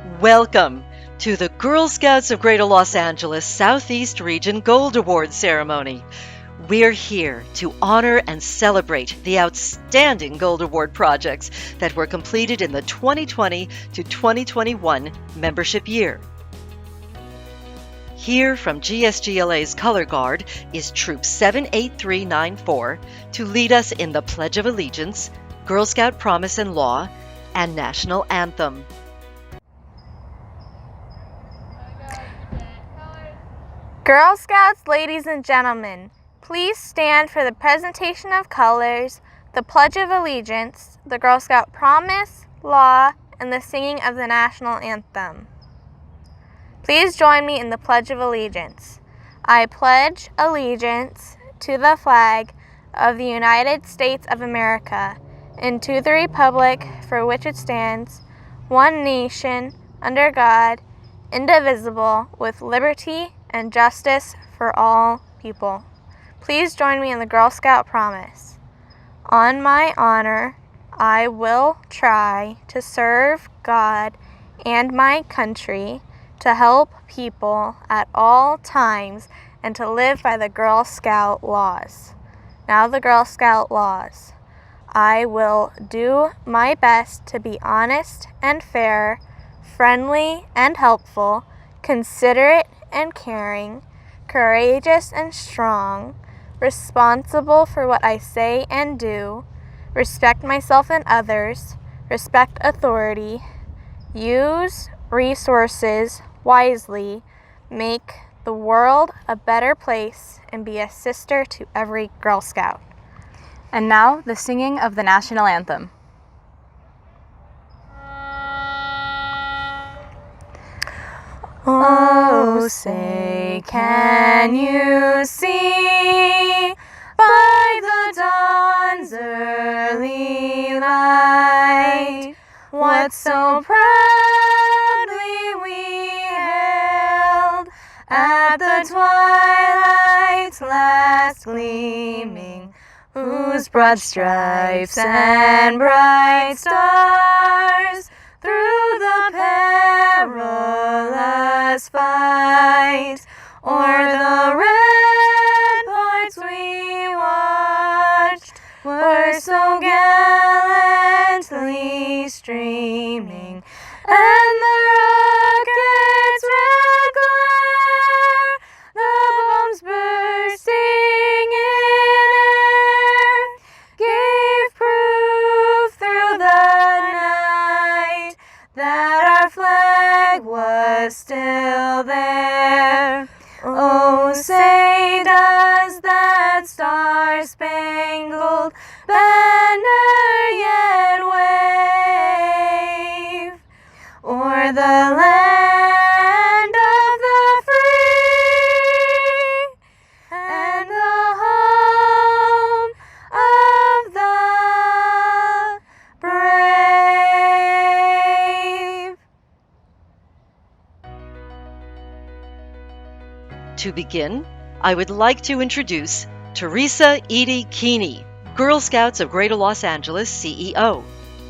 Welcome to the Girl Scouts of Greater Los Angeles Southeast Region Gold Award Ceremony. We're here to honor and celebrate the outstanding Gold Award projects that were completed in the 2020 to 2021 membership year. Here from GSGLA's Color Guard is Troop 78394 to lead us in the Pledge of Allegiance, Girl Scout Promise and Law, and National Anthem. Girl Scouts, ladies and gentlemen, please stand for the presentation of colors, the Pledge of Allegiance, the Girl Scout Promise, Law, and the singing of the National Anthem. Please join me in the Pledge of Allegiance. I pledge allegiance to the flag of the United States of America and to the republic for which it stands, one nation, under God, indivisible, with liberty and justice for all people. Please join me in the Girl Scout Promise. On my honor, I will try to serve God and my country, to help people at all times, and to live by the Girl Scout laws. Now the Girl Scout laws. I will do my best to be honest and fair, friendly and helpful, considerate and caring, courageous and strong, responsible for what I say and do, respect myself and others, respect authority, use resources wisely, make the world a better place, and be a sister to every Girl Scout. And now, the singing of the National Anthem. Oh, say, can you see by the dawn's early light what so proudly we hailed at the twilight's last gleaming, whose broad stripes and bright stars through the perilous fight o'er the ramparts we watched were so gallantly streaming, and the rocket's red glare, the bombs bursting in air, gave proof through the night that our flag was still there. Oh, say does that star-spangled banner yet wave o'er the land of the free and the home of the brave? To begin, I would like to introduce Teresa Edie Keeney, Girl Scouts of Greater Los Angeles CEO.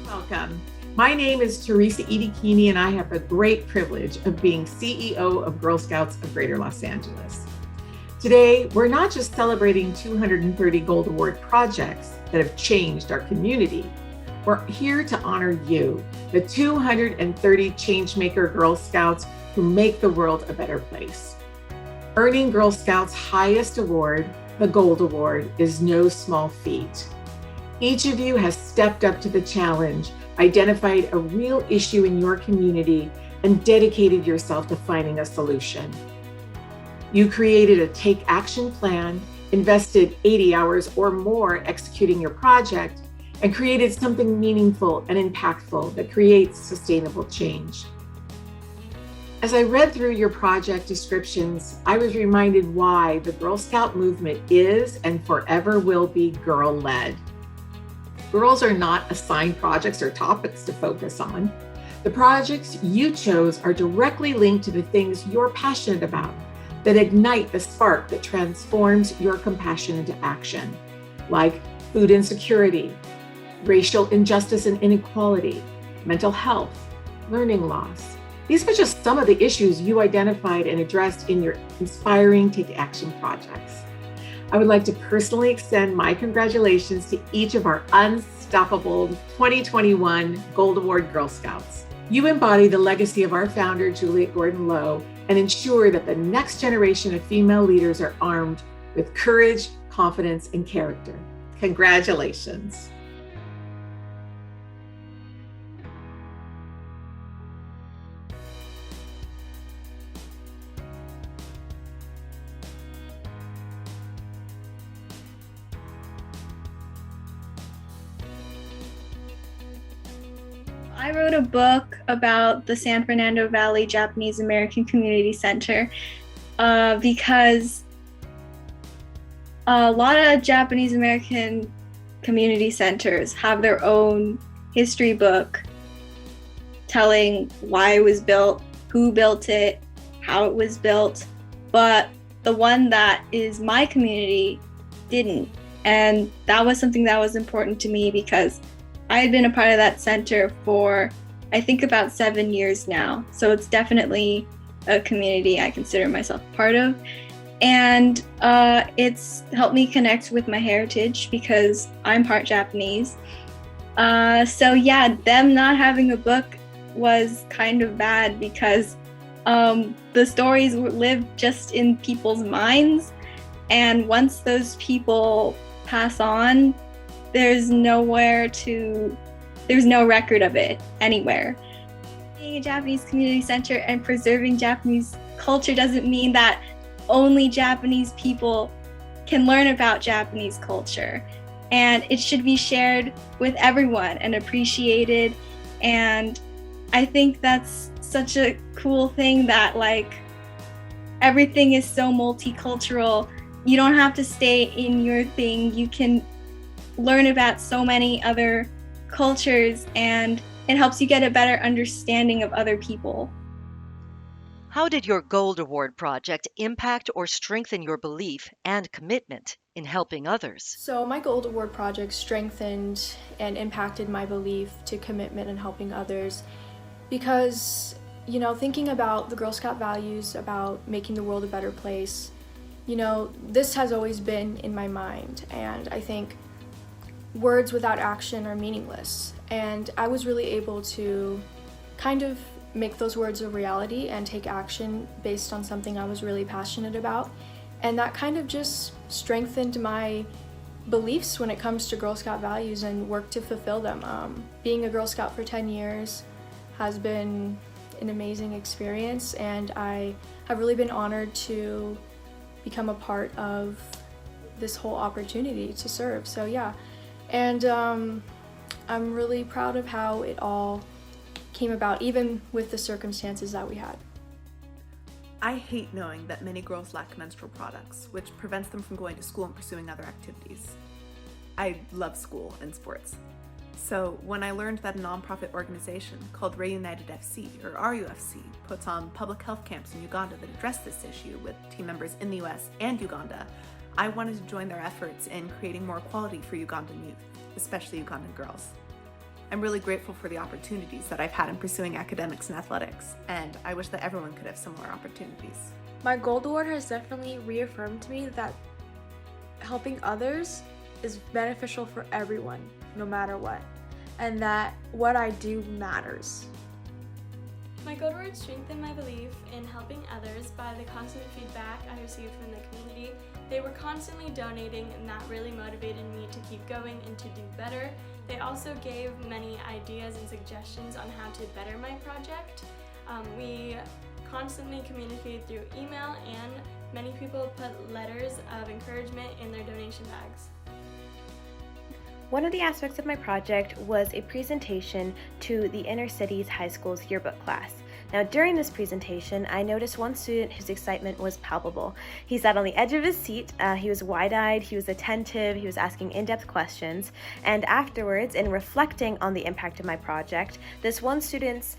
Welcome. My name is Teresa Edie Keeney, and I have the great privilege of being CEO of Girl Scouts of Greater Los Angeles. Today, we're not just celebrating 230 Gold Award projects that have changed our community. We're here to honor you, the 230 Changemaker Girl Scouts who make the world a better place. Earning Girl Scouts' highest award, the Gold Award, is no small feat. Each of you has stepped up to the challenge, identified a real issue in your community, and dedicated yourself to finding a solution. You created a take action plan, invested 80 hours or more executing your project, and created something meaningful and impactful that creates sustainable change. As I read through your project descriptions, I was reminded why the Girl Scout movement is and forever will be girl-led. Girls are not assigned projects or topics to focus on. The projects you chose are directly linked to the things you're passionate about, that ignite the spark that transforms your compassion into action, like food insecurity, racial injustice and inequality, mental health, learning loss, These were just some of the issues you identified and addressed in your inspiring Take Action projects. I would like to personally extend my congratulations to each of our unstoppable 2021 Gold Award Girl Scouts. You embody the legacy of our founder, Juliet Gordon Lowe, and ensure that the next generation of female leaders are armed with courage, confidence, and character. Congratulations. I wrote a book about the San Fernando Valley Japanese American Community Center because a lot of Japanese American community centers have their own history book telling why it was built, who built it, how it was built, but the one that is my community didn't. And that was something that was important to me because I had been a part of that center for, I think, about 7 years now. So it's definitely a community I consider myself a part of. And it's helped me connect with my heritage because I'm part Japanese. So yeah, them not having a book was kind of bad because the stories live just in people's minds. And once those people pass on, there's no record of it anywhere. Being a Japanese community center and preserving Japanese culture doesn't mean that only Japanese people can learn about Japanese culture. And it should be shared with everyone and appreciated. And I think that's such a cool thing that everything is so multicultural. You don't have to stay in your thing. You can learn about so many other cultures, and it helps you get a better understanding of other people. How did your Gold Award project impact or strengthen your belief and commitment in helping others? So my Gold Award project strengthened and impacted my belief to commitment and helping others because, thinking about the Girl Scout values, about making the world a better place, this has always been in my mind, and I think words without action are meaningless. And I was really able to kind of make those words a reality and take action based on something I was really passionate about. And that kind of just strengthened my beliefs when it comes to Girl Scout values and work to fulfill them. Being a Girl Scout for 10 years has been an amazing experience, and I have really been honored to become a part of this whole opportunity to serve. So yeah. And I'm really proud of how it all came about, even with the circumstances that we had. I hate knowing that many girls lack menstrual products, which prevents them from going to school and pursuing other activities. I love school and sports. So when I learned that a nonprofit organization called Reunited FC, or RUFC, puts on public health camps in Uganda that address this issue with team members in the US and Uganda, I wanted to join their efforts in creating more equality for Ugandan youth, especially Ugandan girls. I'm really grateful for the opportunities that I've had in pursuing academics and athletics, and I wish that everyone could have similar opportunities. My Gold Award has definitely reaffirmed to me that helping others is beneficial for everyone, no matter what, and that what I do matters. My Gold Award strengthened my belief in helping others by the constant feedback I received from the community. They were constantly donating, and that really motivated me to keep going and to do better. They also gave many ideas and suggestions on how to better my project. We constantly communicated through email, and many people put letters of encouragement in their donation bags. One of the aspects of my project was a presentation to the Inner Cities High School's yearbook class. Now, during this presentation, I noticed one student whose excitement was palpable. He sat on the edge of his seat, he was wide-eyed, he was attentive, he was asking in-depth questions, and afterwards, in reflecting on the impact of my project, this one student's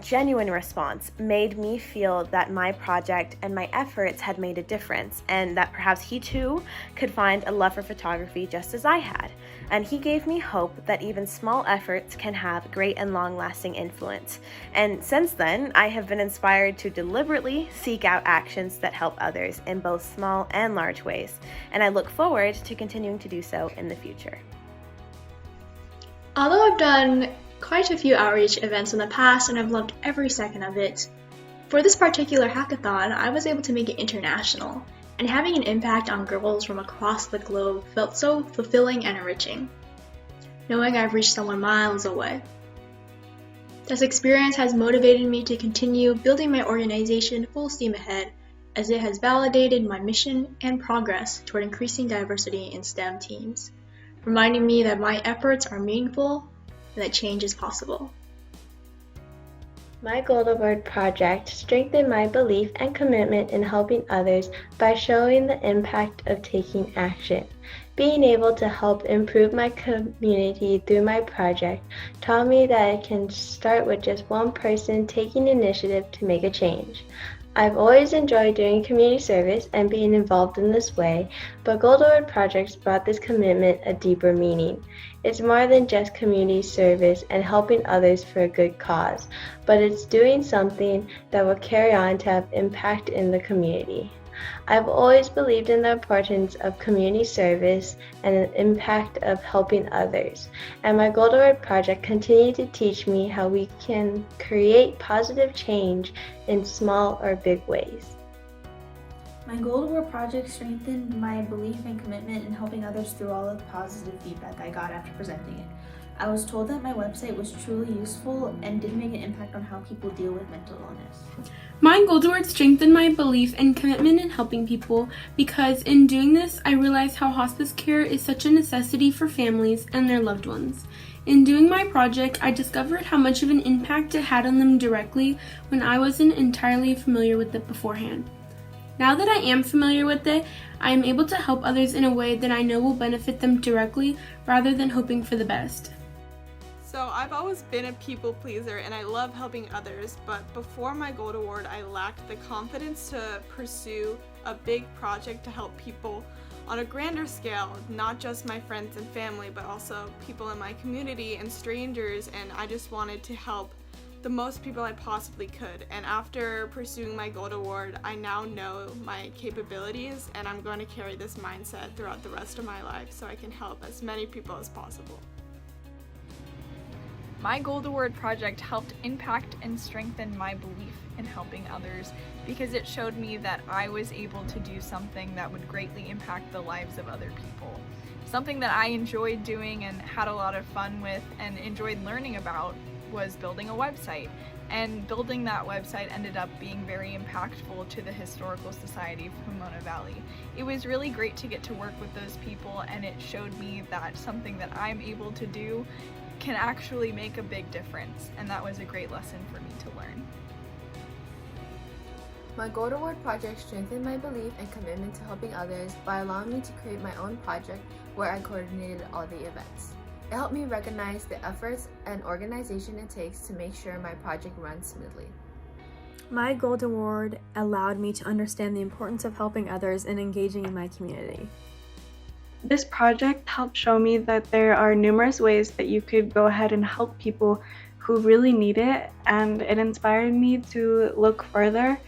genuine response, made me feel that my project and my efforts had made a difference, and that perhaps he too could find a love for photography just as I had. And he gave me hope that even small efforts can have great and long-lasting influence. And since then, I have been inspired to deliberately seek out actions that help others in both small and large ways, and I look forward to continuing to do so in the future. Although I've done quite a few outreach events in the past and I've loved every second of it, for this particular hackathon, I was able to make it international, and having an impact on girls from across the globe felt so fulfilling and enriching, knowing I've reached someone miles away. This experience has motivated me to continue building my organization full steam ahead, as it has validated my mission and progress toward increasing diversity in STEM teams, reminding me that my efforts are meaningful and that change is possible. My Gold Award project strengthened my belief and commitment in helping others by showing the impact of taking action. Being able to help improve my community through my project taught me that it can start with just one person taking initiative to make a change. I've always enjoyed doing community service and being involved in this way, but Gold Award projects brought this commitment a deeper meaning. It's more than just community service and helping others for a good cause, but it's doing something that will carry on to have impact in the community. I've always believed in the importance of community service and the impact of helping others, and my Gold Award project continued to teach me how we can create positive change in small or big ways. My Gold Award project strengthened my belief and commitment in helping others through all of the positive feedback I got after presenting it. I was told that my website was truly useful and did make an impact on how people deal with mental illness. My Gold Award strengthened my belief and commitment in helping people because in doing this, I realized how hospice care is such a necessity for families and their loved ones. In doing my project, I discovered how much of an impact it had on them directly when I wasn't entirely familiar with it beforehand. Now that I am familiar with it, I am able to help others in a way that I know will benefit them directly rather than hoping for the best. So I've always been a people pleaser and I love helping others, but before my Gold Award I lacked the confidence to pursue a big project to help people on a grander scale, not just my friends and family, but also people in my community and strangers, and I just wanted to help the most people I possibly could. And after pursuing my Gold Award, I now know my capabilities and I'm going to carry this mindset throughout the rest of my life so I can help as many people as possible. My Gold Award project helped impact and strengthen my belief in helping others because it showed me that I was able to do something that would greatly impact the lives of other people. Something that I enjoyed doing and had a lot of fun with and enjoyed learning about was building a website. And building that website ended up being very impactful to the Historical Society of Pomona Valley. It was really great to get to work with those people, and it showed me that something that I'm able to do can actually make a big difference, and that was a great lesson for me to learn. My Gold Award project strengthened my belief and commitment to helping others by allowing me to create my own project where I coordinated all the events. It helped me recognize the efforts and organization it takes to make sure my project runs smoothly. My Gold Award allowed me to understand the importance of helping others and engaging in my community. This project helped show me that there are numerous ways that you could go ahead and help people who really need it, and it inspired me to look further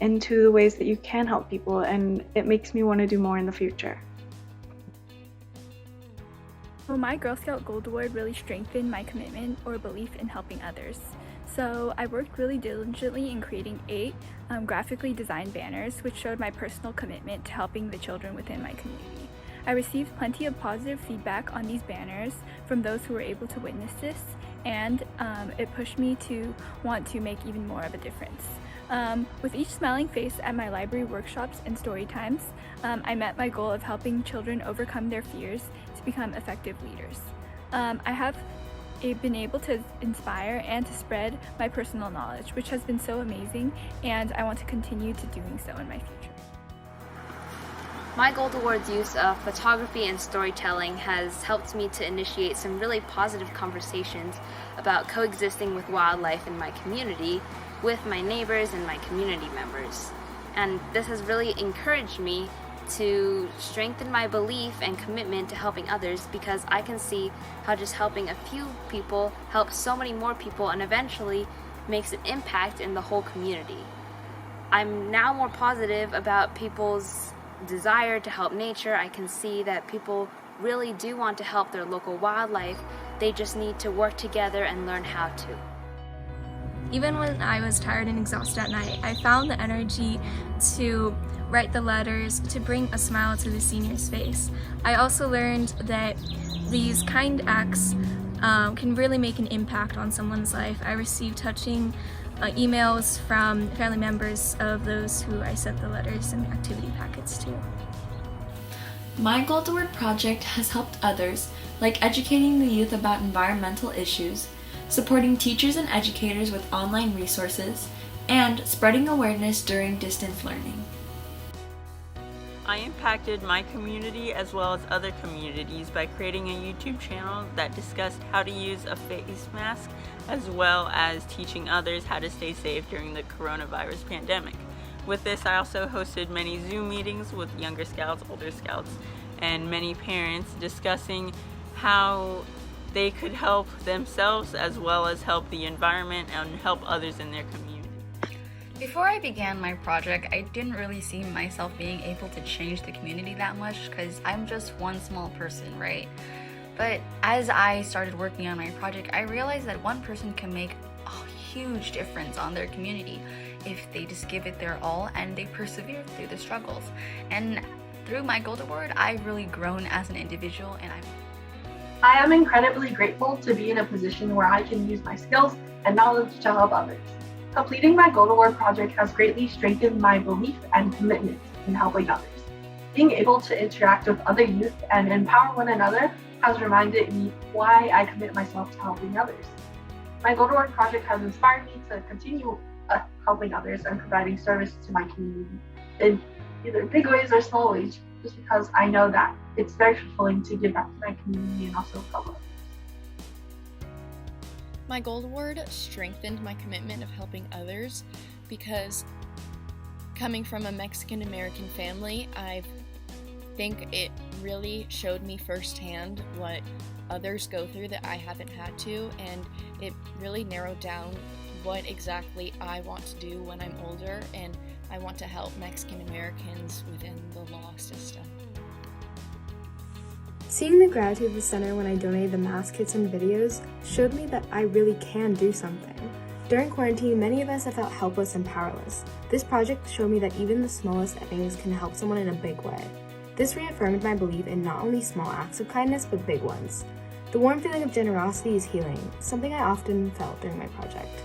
into the ways that you can help people, and it makes me want to do more in the future. Well, my Girl Scout Gold Award really strengthened my commitment or belief in helping others. So I worked really diligently in creating 8 graphically designed banners, which showed my personal commitment to helping the children within my community. I received plenty of positive feedback on these banners from those who were able to witness this, and it pushed me to want to make even more of a difference. With each smiling face at my library workshops and story times, I met my goal of helping children overcome their fears to become effective leaders. I have been able to inspire and to spread my personal knowledge, which has been so amazing, and I want to continue to doing so in my future. My Gold Award's use of photography and storytelling has helped me to initiate some really positive conversations about coexisting with wildlife in my community with my neighbors and my community members. And this has really encouraged me to strengthen my belief and commitment to helping others, because I can see how just helping a few people helps so many more people and eventually makes an impact in the whole community. I'm now more positive about people's desire to help nature. I can see that people really do want to help their local wildlife. They just need to work together and learn how to. Even when I was tired and exhausted at night, I found the energy to write the letters to bring a smile to the senior's face. I also learned that these kind acts can really make an impact on someone's life. I received touching emails from family members of those who I sent the letters and activity packets to. My Gold Award project has helped others, like educating the youth about environmental issues, supporting teachers and educators with online resources, and spreading awareness during distance learning. I impacted my community as well as other communities by creating a YouTube channel that discussed how to use a face mask, as well as teaching others how to stay safe during the coronavirus pandemic. With this, I also hosted many Zoom meetings with younger scouts, older scouts, and many parents discussing how they could help themselves as well as help the environment and help others in their community. Before I began my project, I didn't really see myself being able to change the community that much because I'm just one small person, right? But as I started working on my project, I realized that one person can make a huge difference on their community if they just give it their all and they persevere through the struggles. And through my Gold Award, I've really grown as an individual, and I am incredibly grateful to be in a position where I can use my skills and knowledge to help others. Completing my Gold Award project has greatly strengthened my belief and commitment in helping others. Being able to interact with other youth and empower one another has reminded me why I commit myself to helping others. My Gold Award project has inspired me to continue helping others and providing service to my community in either big ways or small ways, just because I know that it's very fulfilling to give back to my community and also help others. My Gold Award strengthened my commitment of helping others because coming from a Mexican American family, I think it really showed me firsthand what others go through that I haven't had to, and it really narrowed down what exactly I want to do when I'm older, and I want to help Mexican Americans within the law system. Seeing the gratitude of the center when I donated the mask kits and videos showed me that I really can do something. During quarantine, many of us have felt helpless and powerless. This project showed me that even the smallest things can help someone in a big way. This reaffirmed my belief in not only small acts of kindness, but big ones. The warm feeling of generosity is healing, something I often felt during my project.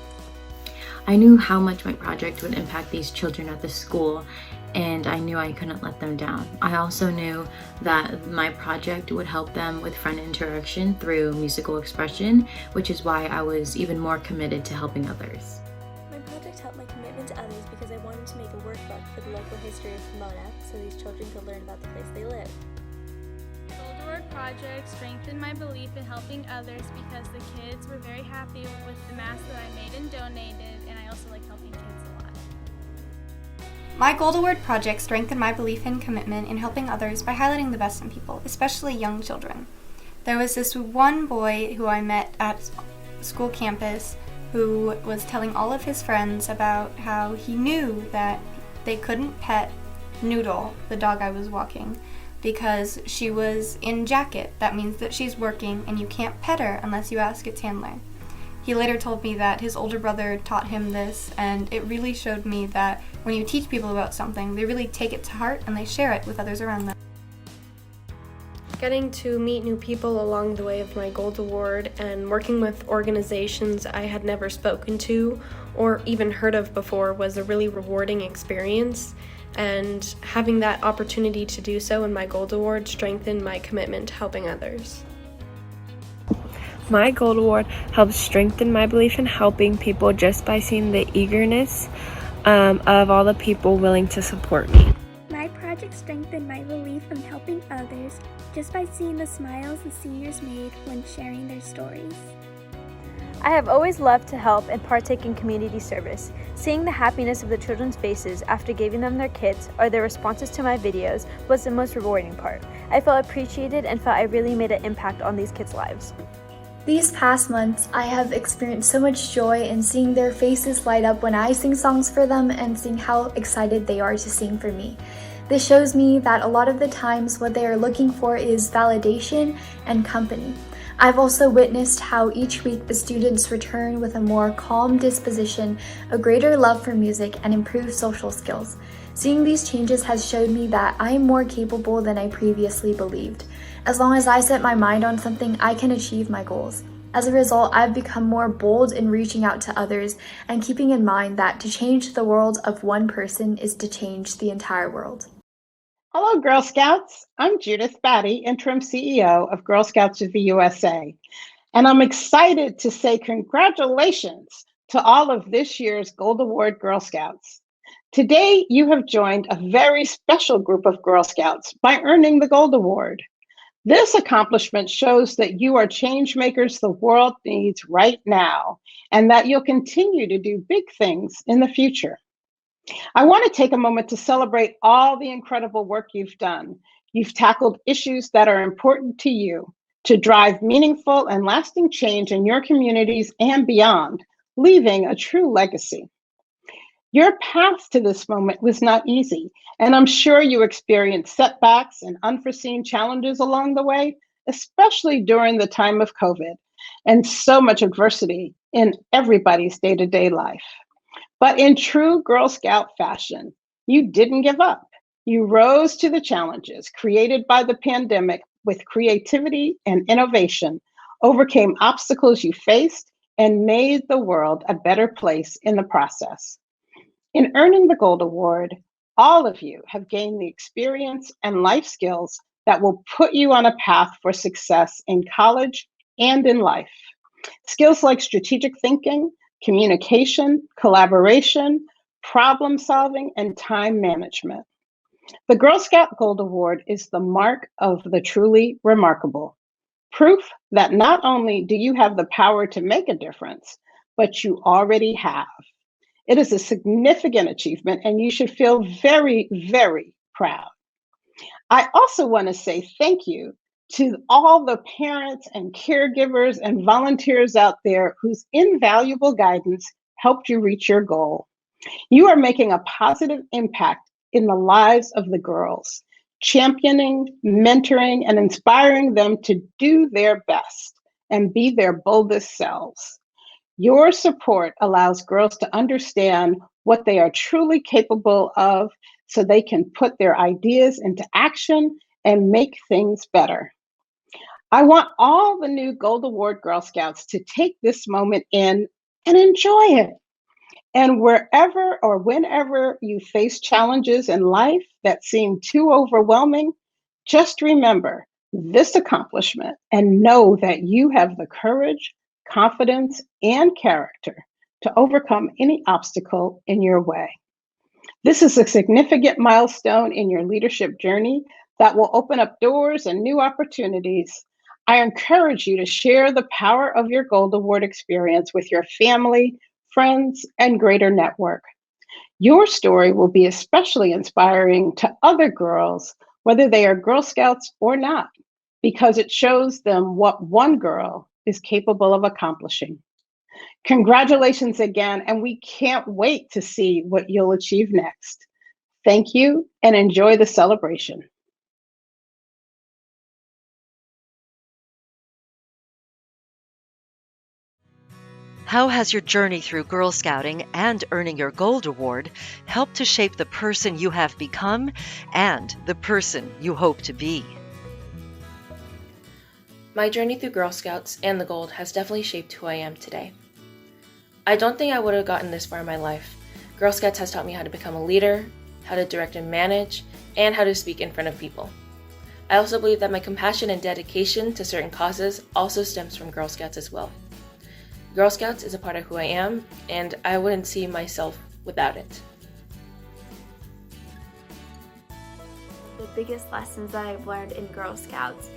I knew how much my project would impact these children at the school, and I knew I couldn't let them down. I also knew that my project would help them with friend interaction through musical expression, which is why I was even more committed to helping others. My project helped my commitment to others because I wanted to make a workbook for the local history of Pomona so these children could learn about the place they live. The Gold Award project strengthened my belief in helping others because the kids were very happy with the masks that I made and donated, and I also like helping kids a lot. My Gold Award project strengthened my belief and commitment in helping others by highlighting the best in people, especially young children. There was this one boy who I met at school campus who was telling all of his friends about how he knew that they couldn't pet Noodle, the dog I was walking, because she was in jacket. That means that she's working and you can't pet her unless you ask its handler. He later told me that his older brother taught him this, and it really showed me that when you teach people about something, they really take it to heart and they share it with others around them. Getting to meet new people along the way of my Gold Award and working with organizations I had never spoken to or even heard of before was a really rewarding experience, and having that opportunity to do so in my Gold Award strengthened my commitment to helping others. My Gold Award helped strengthen my belief in helping people just by seeing the eagerness of all the people willing to support me. My project project strengthened my belief in helping others just by seeing the smiles the seniors made when sharing their stories. I have always loved to help and partake in community service. Seeing the happiness of the children's faces after giving them their kits or their responses to my videos was the most rewarding part. I felt appreciated and felt I really made an impact on these kids' lives. These past months, I have experienced so much joy in seeing their faces light up when I sing songs for them and seeing how excited they are to sing for me. This shows me that a lot of the times what they are looking for is validation and company. I've also witnessed how each week the students return with a more calm disposition, a greater love for music, and improved social skills. Seeing these changes has showed me that I am more capable than I previously believed. As long as I set my mind on something, I can achieve my goals. As a result, I've become more bold in reaching out to others and keeping in mind that to change the world of one person is to change the entire world. Hello, Girl Scouts. I'm Judith, Batty, Interim CEO of Girl Scouts of the USA. And I'm excited to say congratulations to all of this year's Gold Award Girl Scouts. Today, you have joined a very special group of Girl Scouts by earning the Gold Award. This accomplishment shows that you are change makers the world needs right now, and that you'll continue to do big things in the future. I want to take a moment to celebrate all the incredible work you've done. You've tackled issues that are important to you to drive meaningful and lasting change in your communities and beyond, leaving a true legacy. Your path to this moment was not easy, and I'm sure you experienced setbacks and unforeseen challenges along the way, especially during the time of COVID, and so much adversity in everybody's day-to-day life. But in true Girl Scout fashion, you didn't give up. You rose to the challenges created by the pandemic with creativity and innovation, overcame obstacles you faced, and made the world a better place in the process. In earning the Gold Award, all of you have gained the experience and life skills that will put you on a path for success in college and in life. Skills like strategic thinking, communication, collaboration, problem solving, and time management. The Girl Scout Gold Award is the mark of the truly remarkable. Proof that not only do you have the power to make a difference, but you already have. It is a significant achievement, and you should feel very, very proud. I also want to say thank you to all the parents and caregivers and volunteers out there whose invaluable guidance helped you reach your goal. You are making a positive impact in the lives of the girls, championing, mentoring, and inspiring them to do their best and be their boldest selves. Your support allows girls to understand what they are truly capable of so they can put their ideas into action and make things better. I want all the new Gold Award Girl Scouts to take this moment in and enjoy it. And wherever or whenever you face challenges in life that seem too overwhelming, just remember this accomplishment and know that you have the courage, confidence, and character to overcome any obstacle in your way. This is a significant milestone in your leadership journey that will open up doors and new opportunities. I encourage you to share the power of your Gold Award experience with your family, friends, and greater network. Your story will be especially inspiring to other girls, whether they are Girl Scouts or not, because it shows them what one girl is capable of accomplishing. Congratulations again, and we can't wait to see what you'll achieve next. Thank you, and enjoy the celebration. How has your journey through Girl Scouting and earning your Gold Award helped to shape the person you have become and the person you hope to be? My journey through Girl Scouts and the Gold has definitely shaped who I am today. I don't think I would have gotten this far in my life. Girl Scouts has taught me how to become a leader, how to direct and manage, and how to speak in front of people. I also believe that my compassion and dedication to certain causes also stems from Girl Scouts as well. Girl Scouts is a part of who I am, and I wouldn't see myself without it. biggest lessons that I've learned in Girl Scouts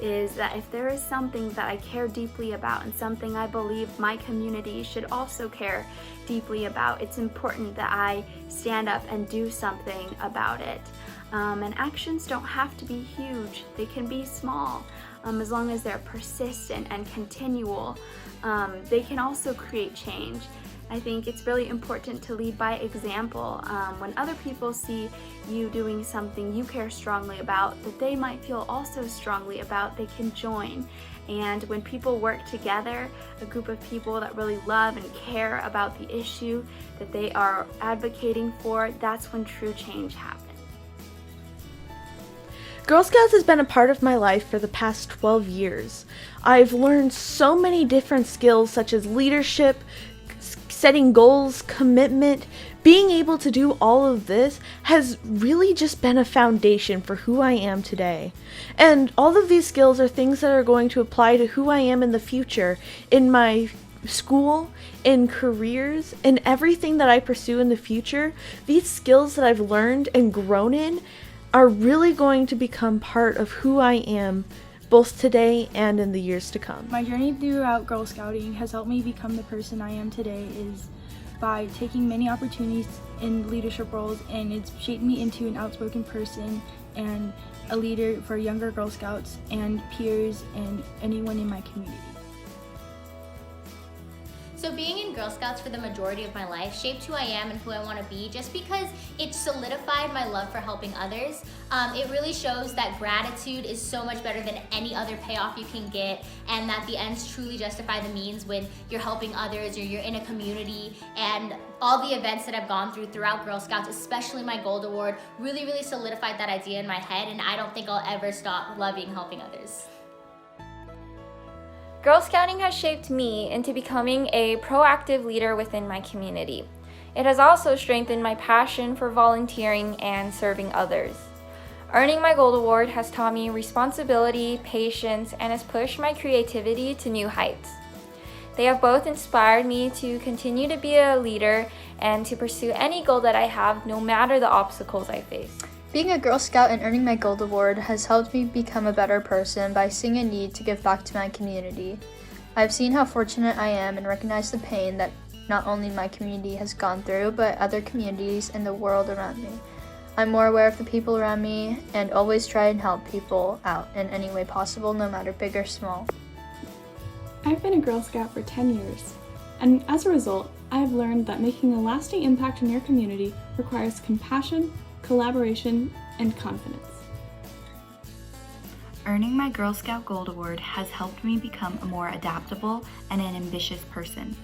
is that if there is something that I care deeply about and something I believe my community should also care deeply about, it's important that I stand up and do something about it. And actions don't have to be huge, they can be small. As long as they're persistent and continual, they can also create change. I think it's really important to lead by example. When other people see you doing something you care strongly about, that they might feel also strongly about, they can join. And when people work together, a group of people that really love and care about the issue that they are advocating for, that's when true change happens. Girl Scouts has been a part of my life for the past 12 years. I've learned so many different skills such as leadership, setting goals, commitment. Being able to do all of this has really just been a foundation for who I am today. And all of these skills are things that are going to apply to who I am in the future, in my school, in careers, in everything that I pursue in the future. These skills that I've learned and grown in are really going to become part of who I am both today and in the years to come. My journey throughout Girl Scouting has helped me become the person I am today is by taking many opportunities in leadership roles, and it's shaped me into an outspoken person and a leader for younger Girl Scouts and peers and anyone in my community. So being in Girl Scouts for the majority of my life shaped who I am and who I want to be, just because it solidified my love for helping others. It really shows that gratitude is so much better than any other payoff you can get, and that the ends truly justify the means when you're helping others or you're in a community. And all the events that I've gone throughout Girl Scouts, especially my Gold Award, really solidified that idea in my head, and I don't think I'll ever stop loving helping others. Girl Scouting has shaped me into becoming a proactive leader within my community. It has also strengthened my passion for volunteering and serving others. Earning my Gold Award has taught me responsibility, patience, and has pushed my creativity to new heights. They have both inspired me to continue to be a leader and to pursue any goal that I have, no matter the obstacles I face. Being a Girl Scout and earning my Gold Award has helped me become a better person by seeing a need to give back to my community. I've seen how fortunate I am and recognized the pain that not only my community has gone through, but other communities in the world around me. I'm more aware of the people around me and always try and help people out in any way possible, no matter big or small. I've been a Girl Scout for 10 years, and as a result, I have learned that making a lasting impact in your community requires compassion, collaboration, and confidence. Earning my Girl Scout Gold Award has helped me become a more adaptable and an ambitious person.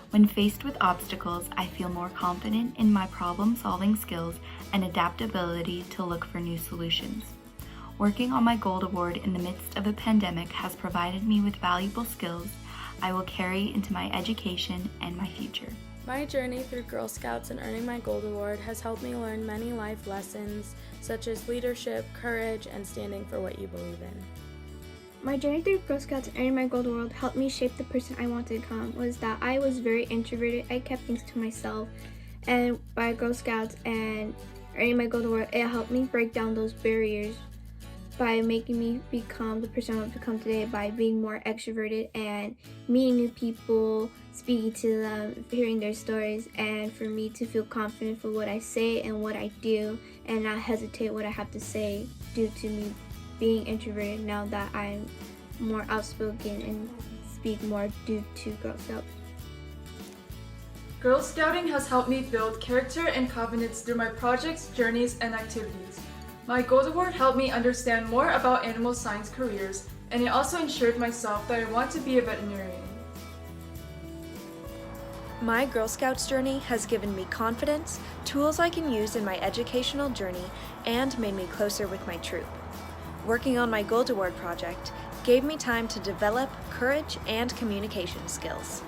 When faced with obstacles, I feel more confident in my problem-solving skills and adaptability to look for new solutions. Working on my Gold Award in the midst of a pandemic has provided me with valuable skills I will carry into my education and my future. My journey through Girl Scouts and earning my Gold Award has helped me learn many life lessons, such as leadership, courage, and standing for what you believe in. My journey through Girl Scouts and earning my Gold Award helped me shape the person I wanted to become. Was that I was very introverted. I kept things to myself, and by Girl Scouts and earning my Gold Award, it helped me break down those barriers by making me become the person I want to become today, by being more extroverted and meeting new people, speaking to them, hearing their stories, and for me to feel confident for what I say and what I do and not hesitate what I have to say due to me being introverted now that I'm more outspoken and speak more due to Girl Scouts. Girl Scouting has helped me build character and confidence through my projects, journeys, and activities. My Gold Award helped me understand more about animal science careers, and it also ensured myself that I want to be a veterinarian. My Girl Scouts journey has given me confidence, tools I can use in my educational journey, and made me closer with my troop. Working on my Gold Award project gave me time to develop courage and communication skills.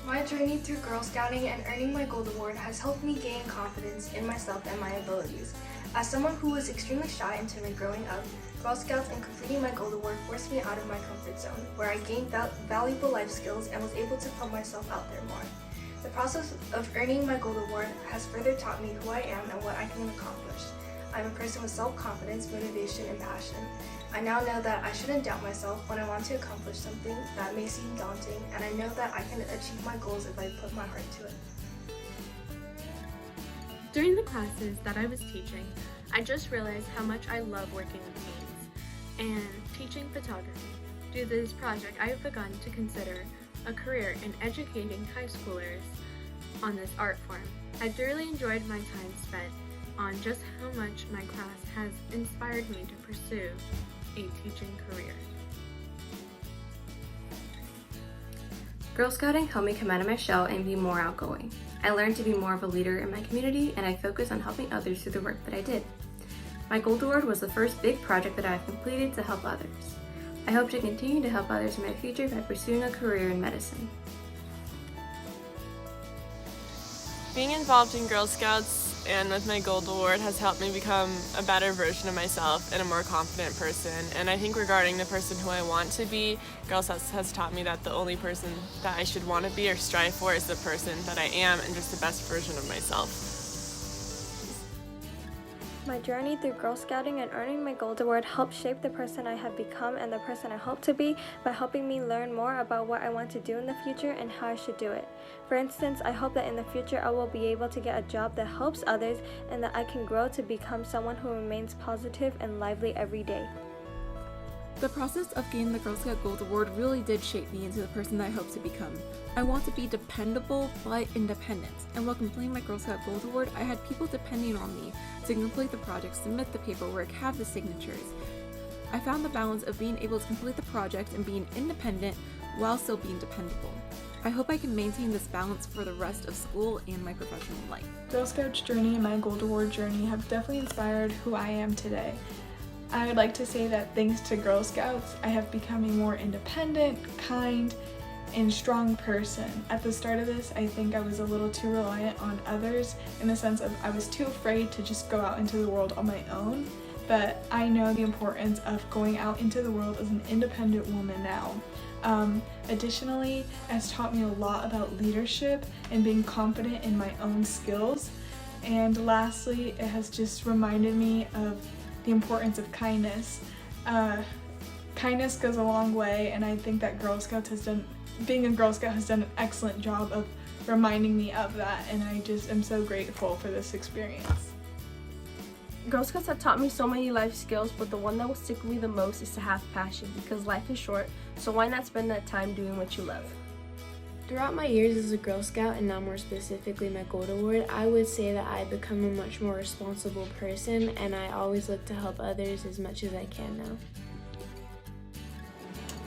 My journey through Girl Scouting and earning my Gold Award has helped me gain confidence in myself and my abilities. As someone who was extremely shy and timid growing up, Girl Scouts and completing my Gold Award forced me out of my comfort zone, where I gained valuable life skills and was able to put myself out there more. The process of earning my Gold Award has further taught me who I am and what I can accomplish. I'm a person with self-confidence, motivation, and passion. I now know that I shouldn't doubt myself when I want to accomplish something that may seem daunting, and I know that I can achieve my goals if I put my heart to it. During the classes that I was teaching, I just realized how much I love working with teens and teaching photography. Due to this project, I have begun to consider a career in educating high schoolers on this art form. I thoroughly enjoyed my time spent on just how much my class has inspired me to pursue a teaching career. Girl Scouting helped me come out of my shell and be more outgoing. I learned to be more of a leader in my community, and I focused on helping others through the work that I did. My Gold Award was the first big project that I have completed to help others. I hope to continue to help others in my future by pursuing a career in medicine. Being involved in Girl Scouts and with my Gold Award has helped me become a better version of myself and a more confident person. And I think regarding the person who I want to be, Girl Scouts has taught me that the only person that I should want to be or strive for is the person that I am and just the best version of myself. My journey through Girl Scouting and earning my Gold Award helped shape the person I have become and the person I hope to be by helping me learn more about what I want to do in the future and how I should do it. For instance, I hope that in the future I will be able to get a job that helps others and that I can grow to become someone who remains positive and lively every day. The process of gaining the Girl Scout Gold Award really did shape me into the person that I hope to become. I want to be dependable but independent, and while completing my Girl Scout Gold Award, I had people depending on me to complete the project, submit the paperwork, have the signatures. I found the balance of being able to complete the project and being independent while still being dependable. I hope I can maintain this balance for the rest of school and my professional life. Girl Scouts journey and my Gold Award journey have definitely inspired who I am today. I would like to say that thanks to Girl Scouts, I have become a more independent, kind, and strong person. At the start of this, I think I was a little too reliant on others in the sense of I was too afraid to just go out into the world on my own, but I know the importance of going out into the world as an independent woman now. Additionally, it has taught me a lot about leadership and being confident in my own skills. And lastly, it has just reminded me of the importance of kindness. Kindness goes a long way, and I think that being a Girl Scout has done an excellent job of reminding me of that, and I just am so grateful for this experience. Girl Scouts have taught me so many life skills, but the one that will stick with me the most is to have passion, because life is short, so why not spend that time doing what you love? Throughout my years as a Girl Scout, and now more specifically my Gold Award, I would say that I've become a much more responsible person, and I always look to help others as much as I can now.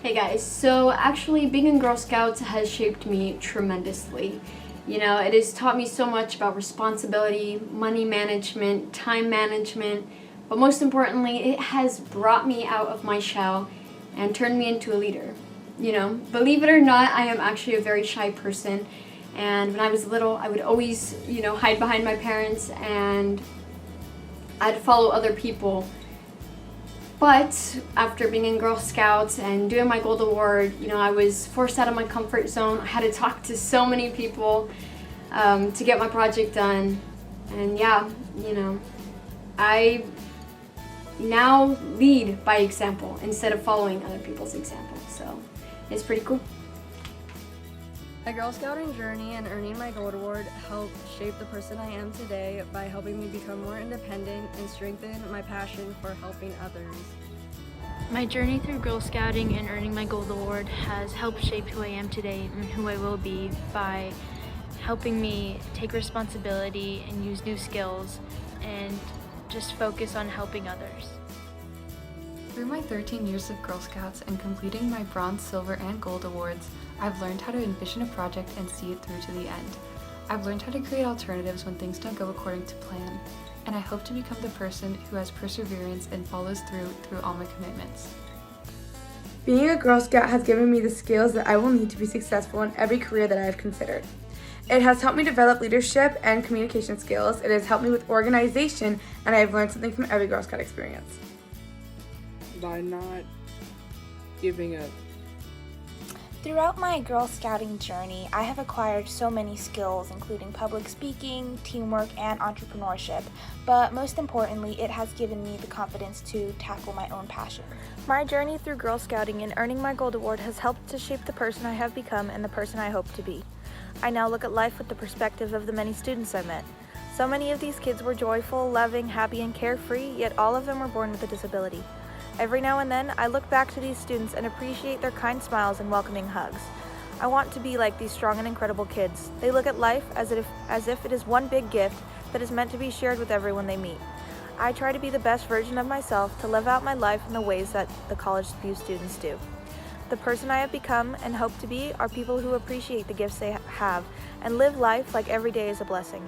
Hey guys, so actually being in Girl Scouts has shaped me tremendously. You know, it has taught me so much about responsibility, money management, time management, but most importantly, it has brought me out of my shell and turned me into a leader. You know, believe it or not, I am actually a very shy person, and when I was little, I would always, hide behind my parents, and I'd follow other people. But after being in Girl Scouts and doing my Gold Award, I was forced out of my comfort zone. I had to talk to so many people to get my project done. And yeah, I now lead by example instead of following other people's example. So it's pretty cool. My Girl Scouting journey and earning my Gold Award helped shape the person I am today by helping me become more independent and strengthen my passion for helping others. My journey through Girl Scouting and earning my Gold Award has helped shape who I am today and who I will be by helping me take responsibility and use new skills and just focus on helping others. Through my 13 years of Girl Scouts and completing my Bronze, Silver, and Gold Awards, I've learned how to envision a project and see it through to the end. I've learned how to create alternatives when things don't go according to plan, and I hope to become the person who has perseverance and follows through all my commitments. Being a Girl Scout has given me the skills that I will need to be successful in every career that I have considered. It has helped me develop leadership and communication skills. It has helped me with organization, and I have learned something from every Girl Scout experience. By not giving up. Throughout my Girl Scouting journey, I have acquired so many skills, including public speaking, teamwork, and entrepreneurship, but most importantly, it has given me the confidence to tackle my own passion. My journey through Girl Scouting and earning my Gold Award has helped to shape the person I have become and the person I hope to be. I now look at life with the perspective of the many students I met. So many of these kids were joyful, loving, happy, and carefree, yet all of them were born with a disability. Every now and then, I look back to these students and appreciate their kind smiles and welcoming hugs. I want to be like these strong and incredible kids. They look at life as if it is one big gift that is meant to be shared with everyone they meet. I try to be the best version of myself to live out my life in the ways that the College View students do. The person I have become and hope to be are people who appreciate the gifts they have and live life like every day is a blessing.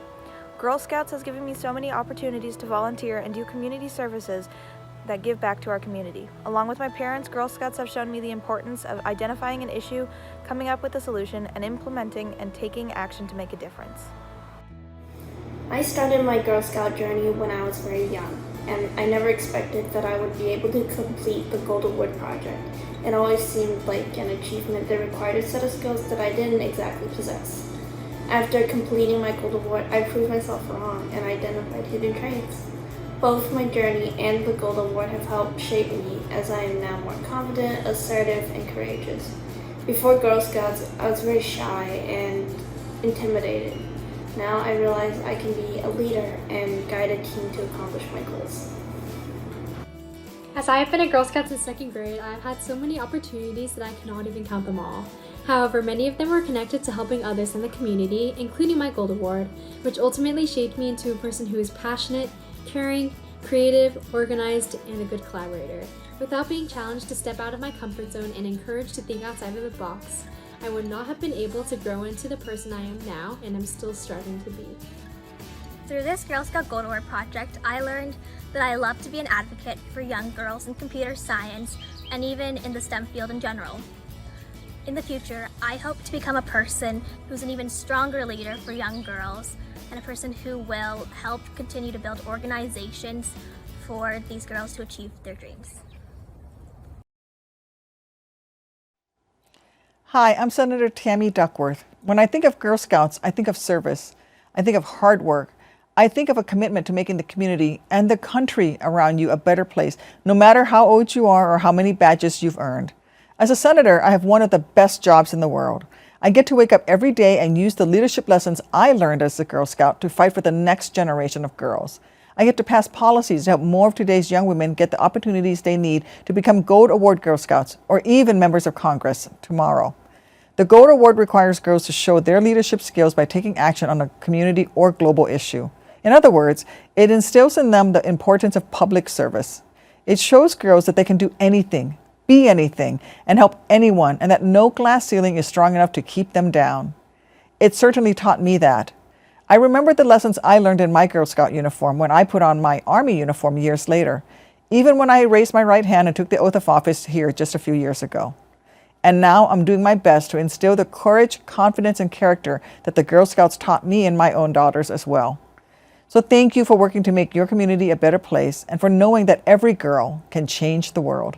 Girl Scouts has given me so many opportunities to volunteer and do community services that give back to our community. Along with my parents, Girl Scouts have shown me the importance of identifying an issue, coming up with a solution, and implementing and taking action to make a difference. I started my Girl Scout journey when I was very young, and I never expected that I would be able to complete the Gold Award project. It always seemed like an achievement that required a set of skills that I didn't exactly possess. After completing my Gold Award, I proved myself wrong and identified hidden traits. Both my journey and the Gold Award have helped shape me as I am now more confident, assertive, and courageous. Before Girl Scouts, I was very shy and intimidated. Now I realize I can be a leader and guide a team to accomplish my goals. As I have been a Girl Scout since 2nd grade, I have had so many opportunities that I cannot even count them all. However, many of them were connected to helping others in the community, including my Gold Award, which ultimately shaped me into a person who is passionate, caring, creative, organized, and a good collaborator. Without being challenged to step out of my comfort zone and encouraged to think outside of the box, I would not have been able to grow into the person I am now and am still striving to be. Through this Girl Scout Gold Award project, I learned that I love to be an advocate for young girls in computer science and even in the STEM field in general. In the future, I hope to become a person who's an even stronger leader for young girls and a person who will help continue to build organizations for these girls to achieve their dreams. Hi, I'm Senator Tammy Duckworth. When I think of Girl Scouts, I think of service. I think of hard work. I think of a commitment to making the community and the country around you a better place, no matter how old you are or how many badges you've earned. As a senator, I have one of the best jobs in the world. I get to wake up every day and use the leadership lessons I learned as a Girl Scout to fight for the next generation of girls. I get to pass policies to help more of today's young women get the opportunities they need to become Gold Award Girl Scouts or even members of Congress tomorrow. The Gold Award requires girls to show their leadership skills by taking action on a community or global issue. In other words, it instills in them the importance of public service. It shows girls that they can do anything, be anything, and help anyone, and that no glass ceiling is strong enough to keep them down. It certainly taught me that. I remember the lessons I learned in my Girl Scout uniform when I put on my Army uniform years later, even when I raised my right hand and took the oath of office here just a few years ago. And now I'm doing my best to instill the courage, confidence, and character that the Girl Scouts taught me and my own daughters as well. So thank you for working to make your community a better place and for knowing that every girl can change the world.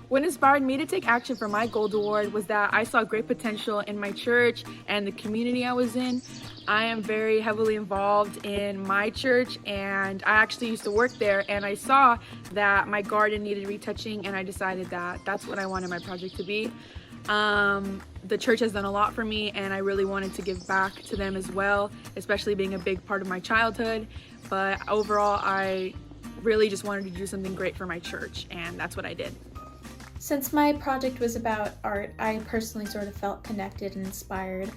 What inspired me to take action for my Gold Award was that I saw great potential in my church and the community I was in. I am very heavily involved in my church, and I actually used to work there, and I saw that my garden needed retouching, and I decided that that's what I wanted my project to be. The church has done a lot for me, and I really wanted to give back to them as well, especially being a big part of my childhood. But overall, I really just wanted to do something great for my church, and that's what I did. Since my project was about art, I personally sort of felt connected and inspired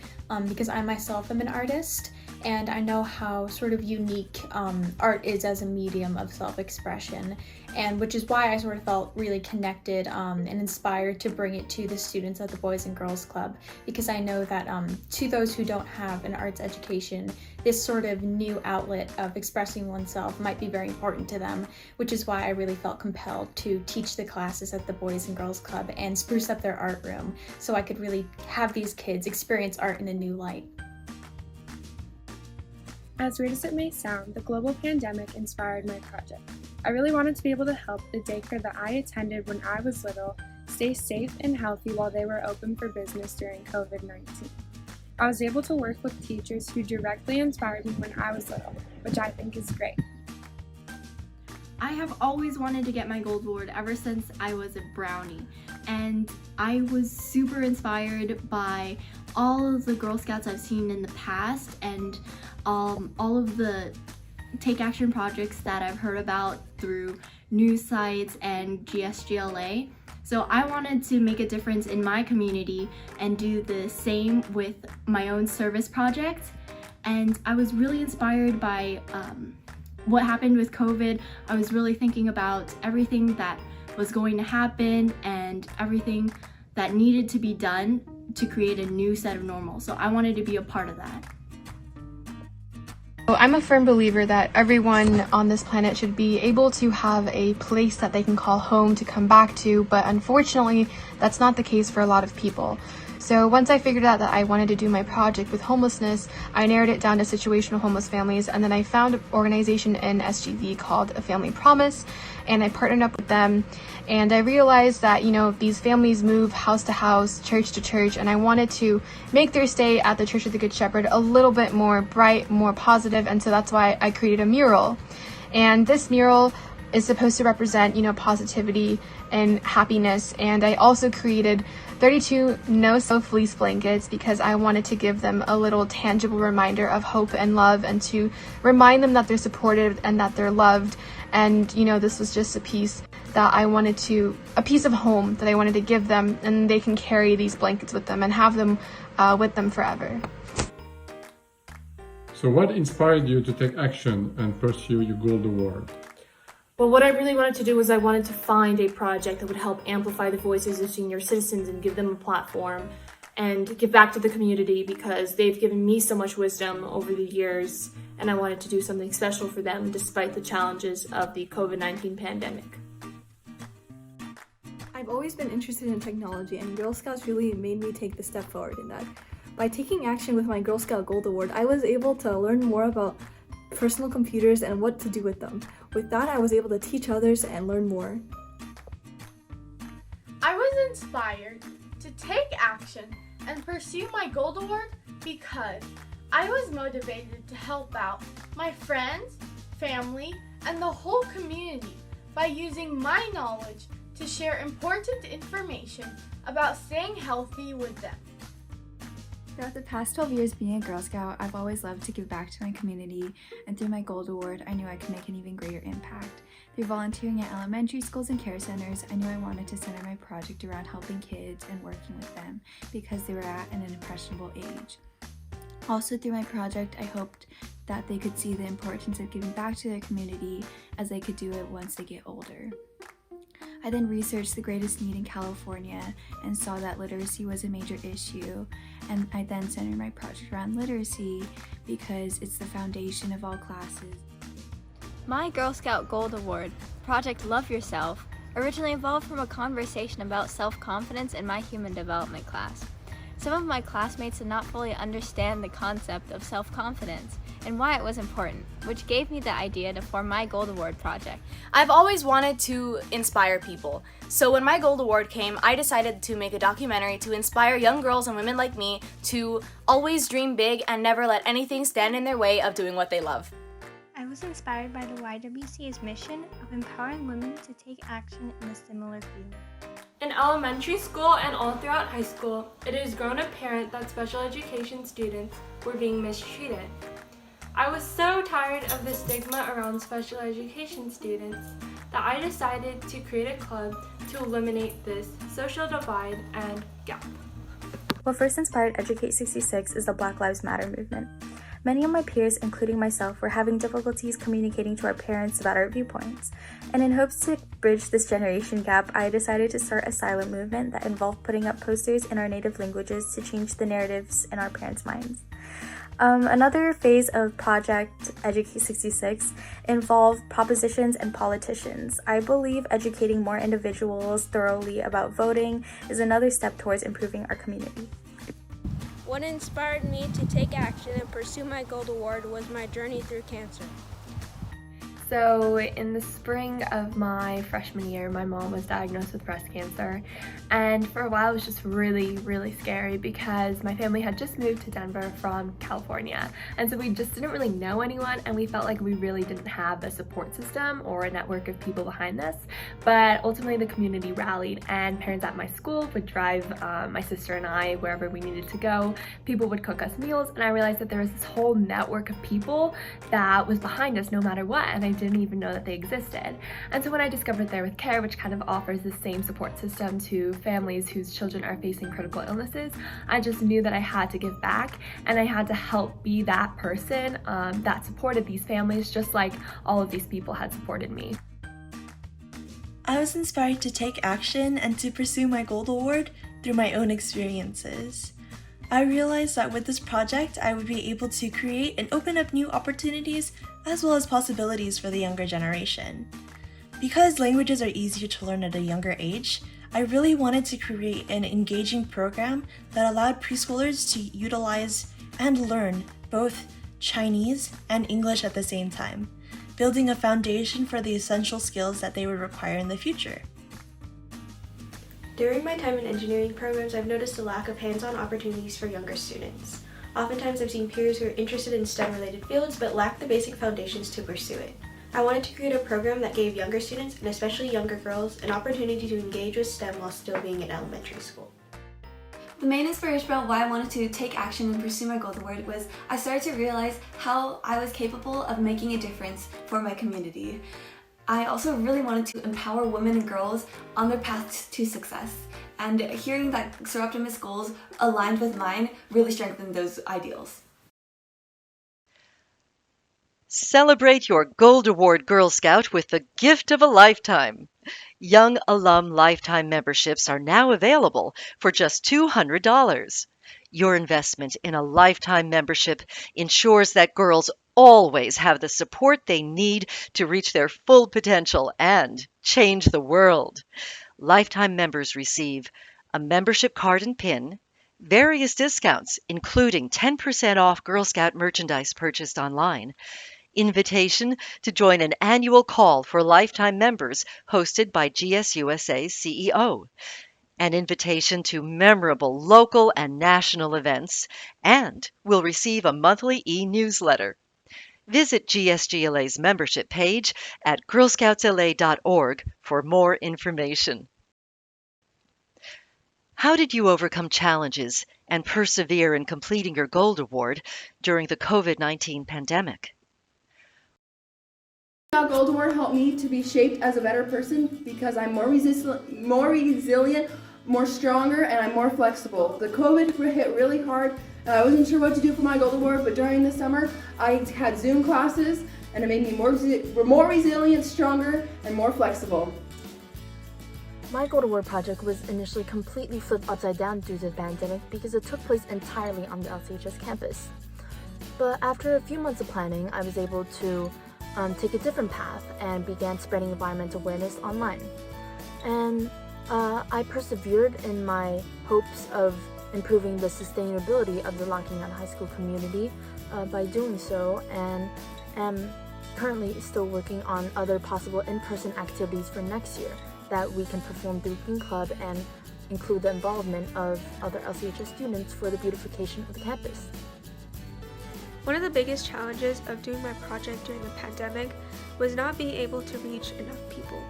because I myself am an artist, and I know how sort of unique art is as a medium of self-expression, and which is why I sort of felt really connected and inspired to bring it to the students at the Boys and Girls Club, because I know that to those who don't have an arts education, this sort of new outlet of expressing oneself might be very important to them, which is why I really felt compelled to teach the classes at the Boys and Girls Club and spruce up their art room so I could really have these kids experience art in a new light. As weird as it may sound, the global pandemic inspired my project. I really wanted to be able to help the daycare that I attended when I was little stay safe and healthy while they were open for business during COVID-19. I was able to work with teachers who directly inspired me when I was little, which I think is great. I have always wanted to get my gold award ever since I was a brownie, and I was super inspired by all of the Girl Scouts I've seen in the past and all of the take action projects that I've heard about through news sites and GSGLA. So I wanted to make a difference in my community and do the same with my own service project. And I was really inspired by what happened with COVID. I was really thinking about everything that was going to happen and everything that needed to be done to create a new set of normal. So I wanted to be a part of that. I'm a firm believer that everyone on this planet should be able to have a place that they can call home to come back to, but unfortunately, that's not the case for a lot of people. So once I figured out that I wanted to do my project with homelessness, I narrowed it down to situational homeless families, and then I found an organization in SGV called A Family Promise, and I partnered up with them, and I realized that, these families move house to house, church to church, and I wanted to make their stay at the Church of the Good Shepherd a little bit more bright, more positive, and so that's why I created a mural. And this mural is supposed to represent, positivity and happiness, and I also created 32 no-sew fleece blankets because I wanted to give them a little tangible reminder of hope and love, and to remind them that they're supported and that they're loved. And this was just a piece of home that I wanted to give them, and they can carry these blankets with them and have them with them forever. So what inspired you to take action and pursue your gold award? Well, what I really wanted to do was I wanted to find a project that would help amplify the voices of senior citizens and give them a platform and give back to the community, because they've given me so much wisdom over the years, and I wanted to do something special for them despite the challenges of the COVID-19 pandemic. I've always been interested in technology, and Girl Scouts really made me take the step forward in that. By taking action with my Girl Scout Gold Award, I was able to learn more about personal computers and what to do with them. With that, I was able to teach others and learn more. I was inspired to take action and pursue my Gold Award because I was motivated to help out my friends, family, and the whole community by using my knowledge to share important information about staying healthy with them. Throughout the past 12 years being a Girl Scout, I've always loved to give back to my community, and through my Gold Award, I knew I could make an even greater impact. Through volunteering at elementary schools and care centers, I knew I wanted to center my project around helping kids and working with them because they were at an impressionable age. Also, through my project, I hoped that they could see the importance of giving back to their community as they could do it once they get older. I then researched the greatest need in California and saw that literacy was a major issue, and I then centered my project around literacy because it's the foundation of all classes. My Girl Scout Gold Award, Project Love Yourself, originally evolved from a conversation about self-confidence in my human development class. Some of my classmates did not fully understand the concept of self-confidence and why it was important, which gave me the idea to form my Gold Award project. I've always wanted to inspire people, so when my Gold Award came, I decided to make a documentary to inspire young girls and women like me to always dream big and never let anything stand in their way of doing what they love. I was inspired by the YWCA's mission of empowering women to take action in a similar field. In elementary school and all throughout high school, it has grown apparent that special education students were being mistreated. I was so tired of the stigma around special education students that I decided to create a club to eliminate this social divide and gap. What first inspired Educate 66 is the Black Lives Matter movement. Many of my peers, including myself, were having difficulties communicating to our parents about our viewpoints, and in hopes to bridge this generation gap, I decided to start a silent movement that involved putting up posters in our native languages to change the narratives in our parents' minds. Another phase of Project Educate 66 involved propositions and politicians. I believe educating more individuals thoroughly about voting is another step towards improving our community. What inspired me to take action and pursue my goal toward was my journey through cancer. So in the spring of my freshman year, my mom was diagnosed with breast cancer, and for a while it was just really scary because my family had just moved to Denver from California, and so we just didn't really know anyone, and we felt like we really didn't have a support system or a network of people behind this. But ultimately the community rallied, and parents at my school would drive my sister and I wherever we needed to go. People would cook us meals, and I realized that there was this whole network of people that was behind us no matter what, and I didn't even know that they existed. And so when I discovered There With Care, which kind of offers the same support system to families whose children are facing critical illnesses, I just knew that I had to give back, and I had to help be that person that supported these families just like all of these people had supported me. I was inspired to take action and to pursue my gold award through my own experiences. I realized that with this project, I would be able to create and open up new opportunities as well as possibilities for the younger generation. Because languages are easier to learn at a younger age, I really wanted to create an engaging program that allowed preschoolers to utilize and learn both Chinese and English at the same time, building a foundation for the essential skills that they would require in the future. During my time in engineering programs, I've noticed a lack of hands-on opportunities for younger students. Oftentimes I've seen peers who are interested in STEM-related fields but lack the basic foundations to pursue it. I wanted to create a program that gave younger students, and especially younger girls, an opportunity to engage with STEM while still being in elementary school. The main inspiration about why I wanted to take action and pursue my gold award was I started to realize how I was capable of making a difference for my community. I also really wanted to empower women and girls on their path to success, and hearing that Sir Optimus' goals aligned with mine really strengthened those ideals. Celebrate your Gold Award Girl Scout with the gift of a lifetime. Young alum lifetime memberships are now available for just $200. Your investment in a lifetime membership ensures that girls always have the support they need to reach their full potential and change the world. Lifetime members receive a membership card and pin, various discounts, including 10% off Girl Scout merchandise purchased online, invitation to join an annual call for lifetime members hosted by GSUSA's CEO, an invitation to memorable local and national events, and will receive a monthly e-newsletter. Visit GSGLA's membership page at girlscoutsla.org for more information. How did you overcome challenges and persevere in completing your Gold Award during the COVID-19 pandemic? Gold Award helped me to be shaped as a better person because I'm more resilient, more stronger, and I'm more flexible. The COVID hit really hard, and I wasn't sure what to do for my Gold Award, but during the summer, I had Zoom classes, and it made me more resilient, stronger, and more flexible. My Gold Award project was initially completely flipped upside down due to the pandemic because it took place entirely on the LCHS campus. But after a few months of planning, I was able to take a different path and began spreading environmental awareness online. And I persevered in my hopes of improving the sustainability of the Lockingham High School community by doing so, and am currently still working on other possible in-person activities for next year that we can perform through Green Club and include the involvement of other LCHS students for the beautification of the campus. One of the biggest challenges of doing my project during the pandemic was not being able to reach enough people.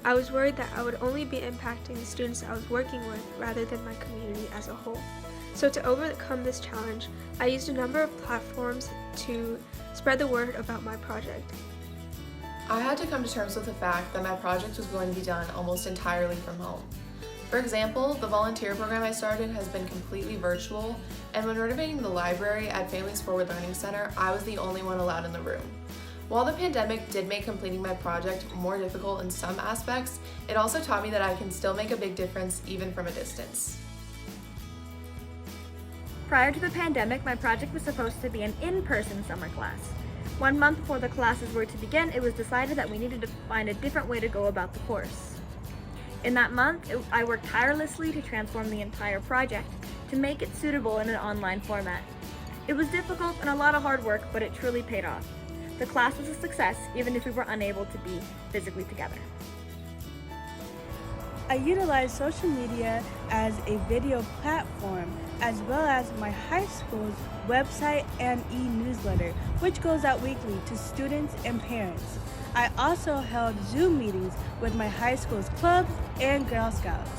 I was worried that I would only be impacting the students I was working with rather than my community as a whole. So to overcome this challenge, I used a number of platforms to spread the word about my project. I had to come to terms with the fact that my project was going to be done almost entirely from home. For example, the volunteer program I started has been completely virtual, and when renovating the library at Families Forward Learning Center, I was the only one allowed in the room. While the pandemic did make completing my project more difficult in some aspects, it also taught me that I can still make a big difference even from a distance. Prior to the pandemic, my project was supposed to be an in-person summer class. 1 month before the classes were to begin, it was decided that we needed to find a different way to go about the course. In that month, I worked tirelessly to transform the entire project, to make it suitable in an online format. It was difficult and a lot of hard work, but it truly paid off. The class was a success, even if we were unable to be physically together. I utilize social media as a video platform, as well as my high school's website and e-newsletter, which goes out weekly to students and parents. I also held Zoom meetings with my high school's clubs and Girl Scouts.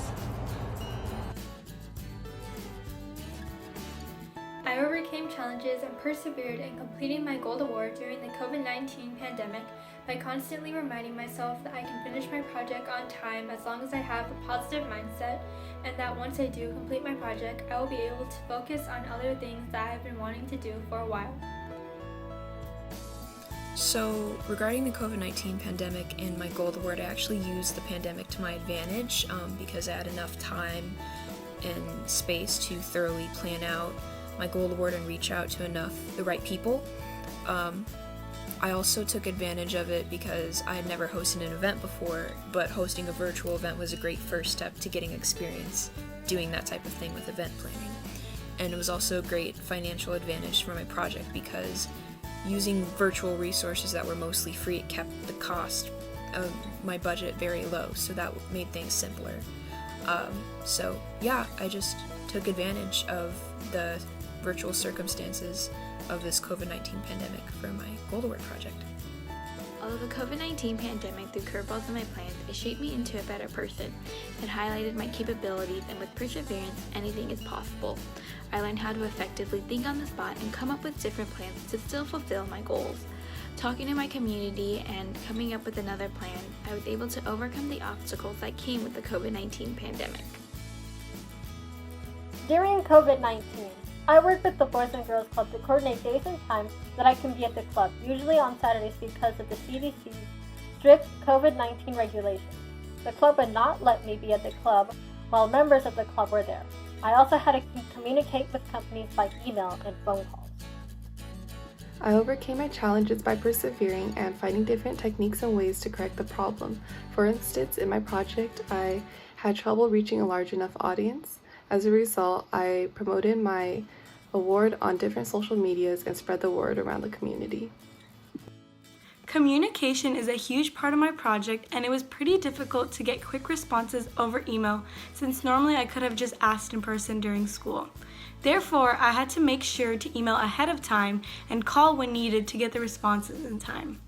I overcame challenges and persevered in completing my Gold Award during the COVID-19 pandemic by constantly reminding myself that I can finish my project on time as long as I have a positive mindset, and that once I do complete my project, I will be able to focus on other things that I've been wanting to do for a while. So regarding the COVID-19 pandemic and my Gold Award, I actually used the pandemic to my advantage because I had enough time and space to thoroughly plan out my Gold Award and reach out to the right people. I also took advantage of it because I had never hosted an event before, but hosting a virtual event was a great first step to getting experience doing that type of thing with event planning. And it was also a great financial advantage for my project because using virtual resources that were mostly free, it kept the cost of my budget very low, so that made things simpler. So yeah, I just took advantage of the virtual circumstances of this COVID-19 pandemic for my Gold Award project. Although the COVID-19 pandemic threw curveballs in my plans, it shaped me into a better person. It highlighted my capabilities, and with perseverance, anything is possible. I learned how to effectively think on the spot and come up with different plans to still fulfill my goals. Talking to my community and coming up with another plan, I was able to overcome the obstacles that came with the COVID-19 pandemic. During COVID-19, I work with the Boys and Girls Club to coordinate days and times that I can be at the club, usually on Saturdays because of the CDC's strict COVID-19 regulations. The club would not let me be at the club while members of the club were there. I also had to communicate with companies by email and phone calls. I overcame my challenges by persevering and finding different techniques and ways to correct the problem. For instance, in my project, I had trouble reaching a large enough audience. As a result, I promoted my award on different social medias and spread the word around the community. Communication is a huge part of my project, and it was pretty difficult to get quick responses over email since normally I could have just asked in person during school. Therefore, I had to make sure to email ahead of time and call when needed to get the responses in time.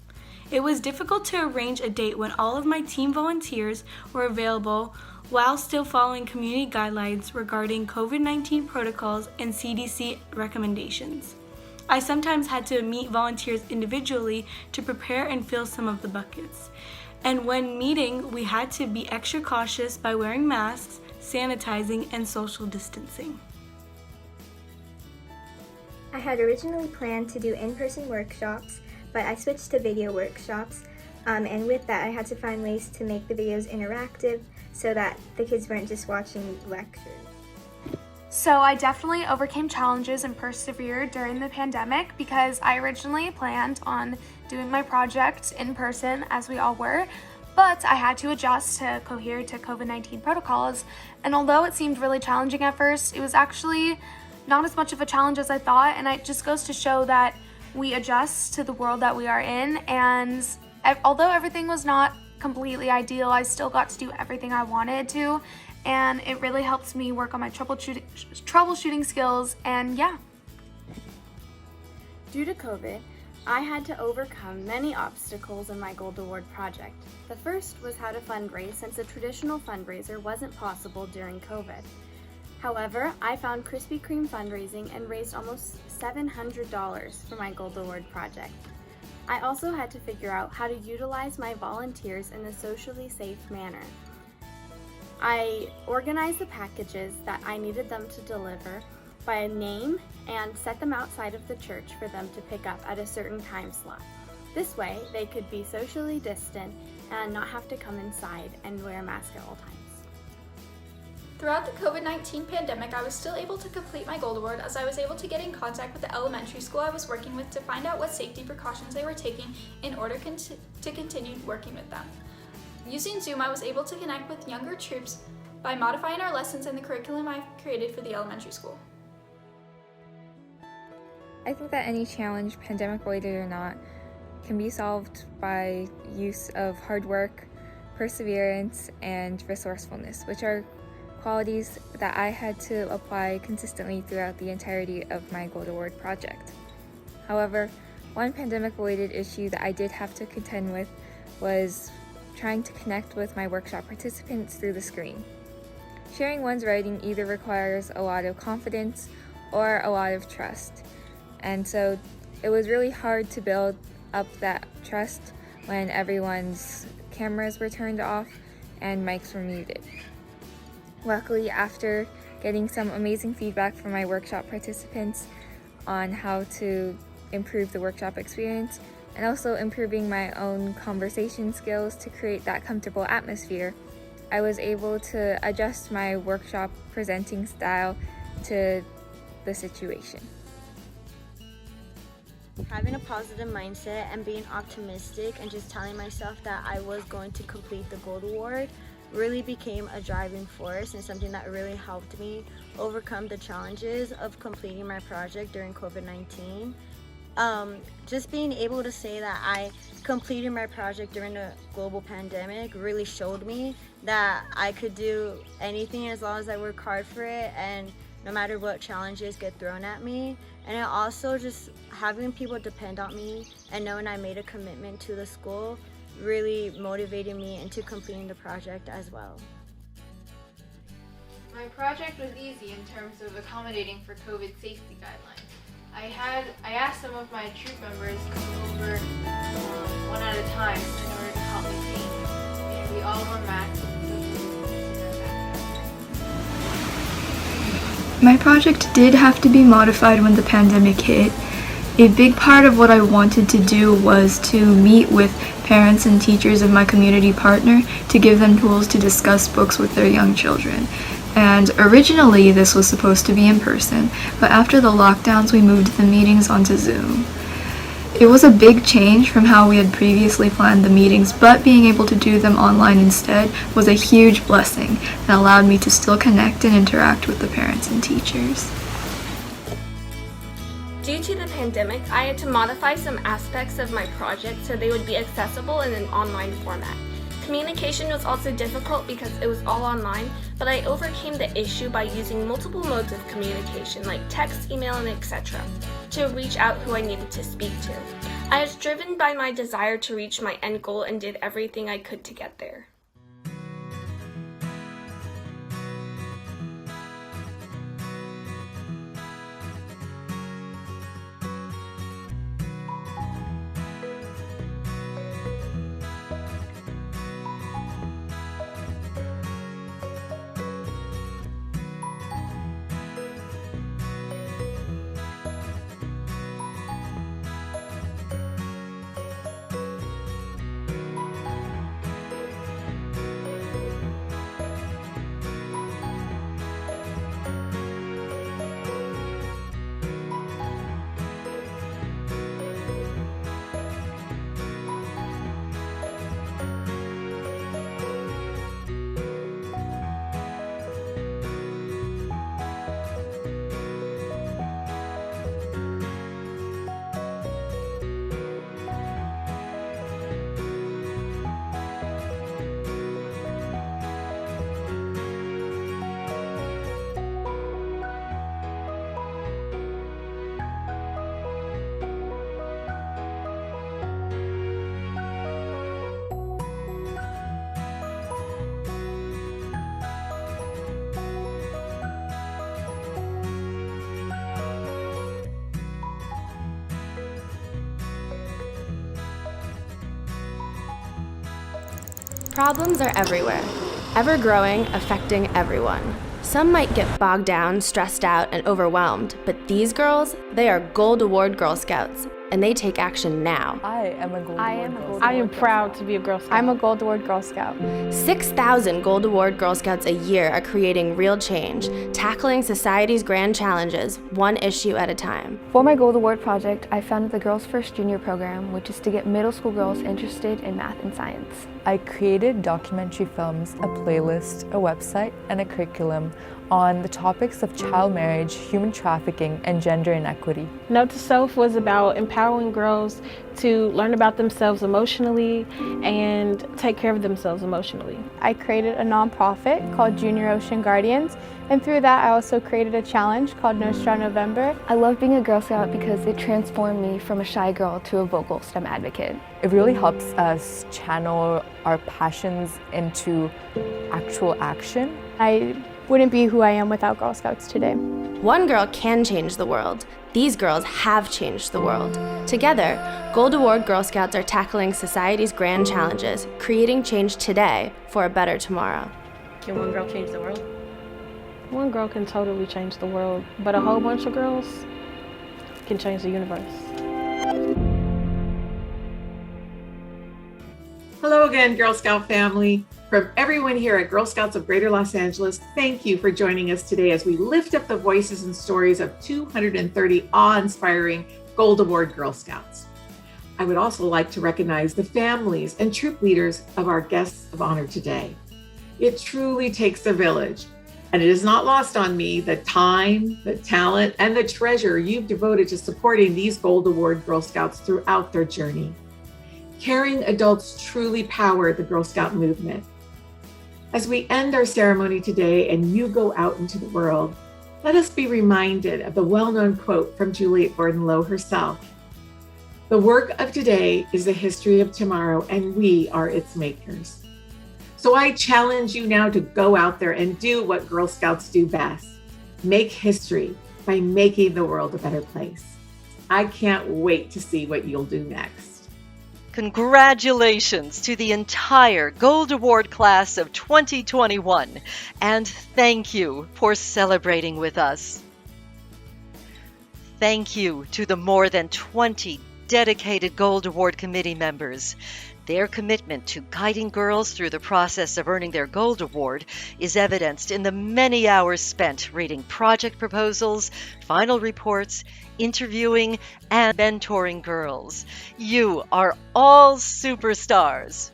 It was difficult to arrange a date when all of my team volunteers were available while still following community guidelines regarding COVID-19 protocols and CDC recommendations. I sometimes had to meet volunteers individually to prepare and fill some of the buckets. And when meeting, we had to be extra cautious by wearing masks, sanitizing, and social distancing. I had originally planned to do in-person workshops, but I switched to video workshops, and with that I had to find ways to make the videos interactive so that the kids weren't just watching lectures. So I definitely overcame challenges and persevered during the pandemic because I originally planned on doing my project in person, as we all were, but I had to adjust to cohere to COVID-19 protocols, and although it seemed really challenging at first, it was actually not as much of a challenge as I thought, and it just goes to show that we adjust to the world that we are in, and although everything was not completely ideal, I still got to do everything I wanted to, and it really helps me work on my troubleshooting skills, and yeah. Due to COVID, I had to overcome many obstacles in my Gold Award project. The first was how to fundraise, since a traditional fundraiser wasn't possible during COVID. However, I found Krispy Kreme fundraising and raised almost $700 for my Gold Award project. I also had to figure out how to utilize my volunteers in a socially safe manner. I organized the packages that I needed them to deliver by a name and set them outside of the church for them to pick up at a certain time slot. This way, they could be socially distant and not have to come inside and wear a mask at all times. Throughout the COVID-19 pandemic, I was still able to complete my Gold Award as I was able to get in contact with the elementary school I was working with to find out what safety precautions they were taking in order to continue working with them. Using Zoom, I was able to connect with younger troops by modifying our lessons and the curriculum I've created for the elementary school. I think that any challenge, pandemic-related or not, can be solved by use of hard work, perseverance, and resourcefulness, which are qualities that I had to apply consistently throughout the entirety of my Gold Award project. However, one pandemic-related issue that I did have to contend with was trying to connect with my workshop participants through the screen. Sharing one's writing either requires a lot of confidence or a lot of trust, and so it was really hard to build up that trust when everyone's cameras were turned off and mics were muted. Luckily, after getting some amazing feedback from my workshop participants on how to improve the workshop experience and also improving my own conversation skills to create that comfortable atmosphere, I was able to adjust my workshop presenting style to the situation. Having a positive mindset and being optimistic and just telling myself that I was going to complete the Gold Award really became a driving force and something that really helped me overcome the challenges of completing my project during COVID-19. Just being able to say that I completed my project during the global pandemic really showed me that I could do anything as long as I work hard for it, and no matter what challenges get thrown at me. And it also just having people depend on me and knowing I made a commitment to the school really motivated me into completing the project as well. My project was easy in terms of accommodating for COVID safety guidelines. I asked some of my troop members to come over one at a time in order to help me paint, and we all wore masks and social distancing our backpacks. My project did have to be modified when the pandemic hit. A big part of what I wanted to do was to meet with parents and teachers of my community partner to give them tools to discuss books with their young children. And originally this was supposed to be in person, but after the lockdowns we moved the meetings onto Zoom. It was a big change from how we had previously planned the meetings, but being able to do them online instead was a huge blessing that allowed me to still connect and interact with the parents and teachers. Due to the pandemic, I had to modify some aspects of my project so they would be accessible in an online format. Communication was also difficult because it was all online, but I overcame the issue by using multiple modes of communication like text, email, and etc. to reach out who I needed to speak to. I was driven by my desire to reach my end goal and did everything I could to get there. Problems are everywhere, ever-growing, affecting everyone. Some might get bogged down, stressed out, and overwhelmed, but these girls, they are Gold Award Girl Scouts, and they take action now. I am a Gold Award Girl Scout. I am proud to be a Girl Scout. I'm a Gold Award Girl Scout. 6,000 Gold Award Girl Scouts a year are creating real change, tackling society's grand challenges, one issue at a time. For my Gold Award project, I founded the Girls First Junior program, which is to get middle school girls interested in math and science. I created documentary films, a playlist, a website, and a curriculum on the topics of child marriage, human trafficking, and gender inequity. Note to Self was about empowering girls to learn about themselves emotionally and take care of themselves emotionally. I created a nonprofit called Junior Ocean Guardians, and through that I also created a challenge called No Straw November. I love being a Girl Scout because it transformed me from a shy girl to a vocal STEM advocate. It really helps us channel our passions into actual action. I wouldn't be who I am without Girl Scouts today. One girl can change the world. These girls have changed the world. Together, Gold Award Girl Scouts are tackling society's grand challenges, creating change today for a better tomorrow. Can one girl change the world? One girl can totally change the world, but a whole bunch of girls can change the universe. Hello again, Girl Scout family. From everyone here at Girl Scouts of Greater Los Angeles, thank you for joining us today as we lift up the voices and stories of 230 awe-inspiring Gold Award Girl Scouts. I would also like to recognize the families and troop leaders of our guests of honor today. It truly takes a village, and it is not lost on me the time, the talent, and the treasure you've devoted to supporting these Gold Award Girl Scouts throughout their journey. Caring adults truly power the Girl Scout movement. As we end our ceremony today and you go out into the world, let us be reminded of the well-known quote from Juliet Gordon-Low herself. The work of today is the history of tomorrow, and we are its makers. So I challenge you now to go out there and do what Girl Scouts do best. Make history by making the world a better place. I can't wait to see what you'll do next. Congratulations to the entire Gold Award class of 2021, and thank you for celebrating with us. Thank you to the more than 20 dedicated Gold Award committee members. Their commitment to guiding girls through the process of earning their Gold Award is evidenced in the many hours spent reading project proposals, final reports, interviewing, and mentoring girls. You are all superstars.